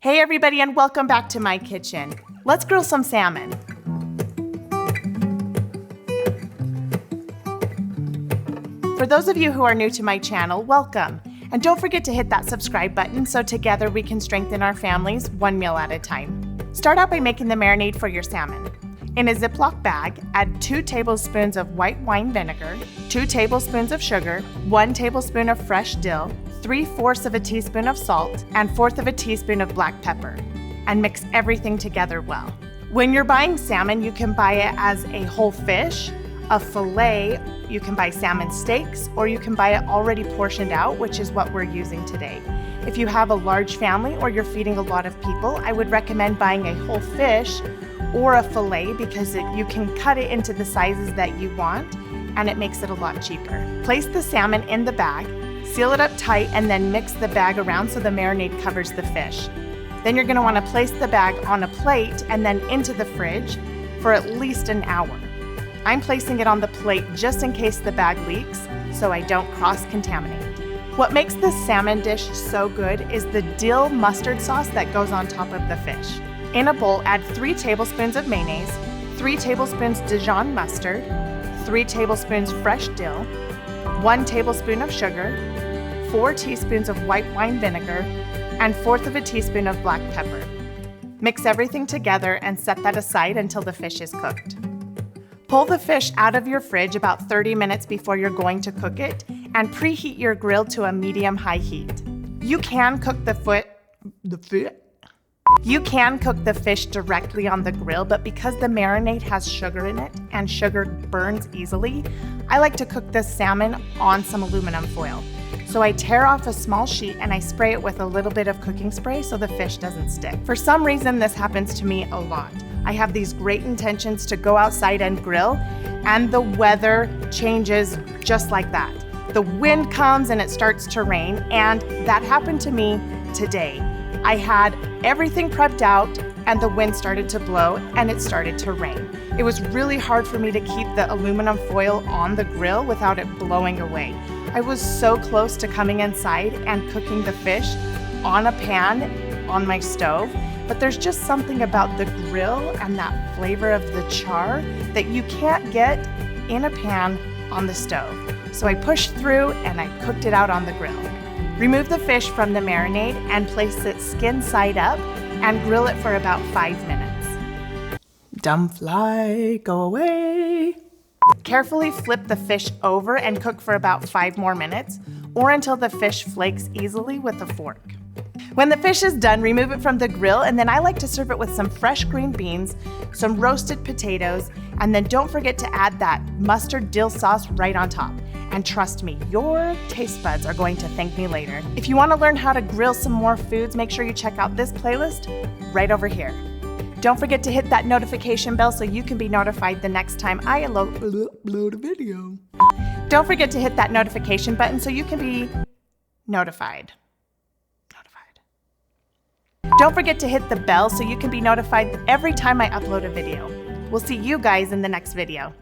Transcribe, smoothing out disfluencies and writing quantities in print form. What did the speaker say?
Hey everybody, and welcome back to my kitchen. Let's grill some salmon. For those of you who are new to my channel, welcome. And don't forget to hit that subscribe button so together we can strengthen our families one meal at a time. Start out by making the marinade for your salmon. In a Ziploc bag, add 2 tablespoons of white wine vinegar, 2 tablespoons of sugar, 1 tablespoon of fresh dill, 3/4 of a teaspoon of salt, and 1/4 of a teaspoon of black pepper, and mix everything together well. When you're buying salmon, you can buy it as a whole fish, a fillet, you can buy salmon steaks, or you can buy it already portioned out, which is what we're using today. If you have a large family or you're feeding a lot of people, I would recommend buying a whole fish or a fillet because you can cut it into the sizes that you want and it makes it a lot cheaper. Place the salmon in the bag, seal it up tight, and then mix the bag around so the marinade covers the fish. Then you're going to want to place the bag on a plate and then into the fridge for at least an hour. I'm placing it on the plate just in case the bag leaks so I don't cross-contaminate. What makes this salmon dish so good is the dill mustard sauce that goes on top of the fish. In a bowl, add 3 tablespoons of mayonnaise, 3 tablespoons Dijon mustard, 3 tablespoons fresh dill, 1 tablespoon of sugar, 4 teaspoons of white wine vinegar, and 1/4 of a teaspoon of black pepper. Mix everything together and set that aside until the fish is cooked. Pull the fish out of your fridge about 30 minutes before you're going to cook it and preheat your grill to a medium-high heat. You can cook the fish directly on the grill, but because the marinade has sugar in it and sugar burns easily, I like to cook the salmon on some aluminum foil. So I tear off a small sheet and I spray it with a little bit of cooking spray so the fish doesn't stick. For some reason, this happens to me a lot. I have these great intentions to go outside and grill, and the weather changes just like that. The wind comes and it starts to rain, and that happened to me today. I had everything prepped out and the wind started to blow and it started to rain. It was really hard for me to keep the aluminum foil on the grill without it blowing away. I was so close to coming inside and cooking the fish on a pan on my stove, but there's just something about the grill and that flavor of the char that you can't get in a pan on the stove. So I pushed through and I cooked it out on the grill. Remove the fish from the marinade and place it skin side up and grill it for about 5 minutes. Dumb fly, go away. Carefully flip the fish over and cook for about 5 more minutes or until the fish flakes easily with a fork. When the fish is done, remove it from the grill, and then I like to serve it with some fresh green beans, some roasted potatoes, and then don't forget to add that mustard dill sauce right on top. And trust me, your taste buds are going to thank me later. If you want to learn how to grill some more foods, make sure you check out this playlist right over here. Don't forget to hit that notification bell so you can be notified the next time I upload a video. Don't forget to hit that notification button so you can be notified. Don't forget to hit the bell so you can be notified every time I upload a video. We'll see you guys in the next video.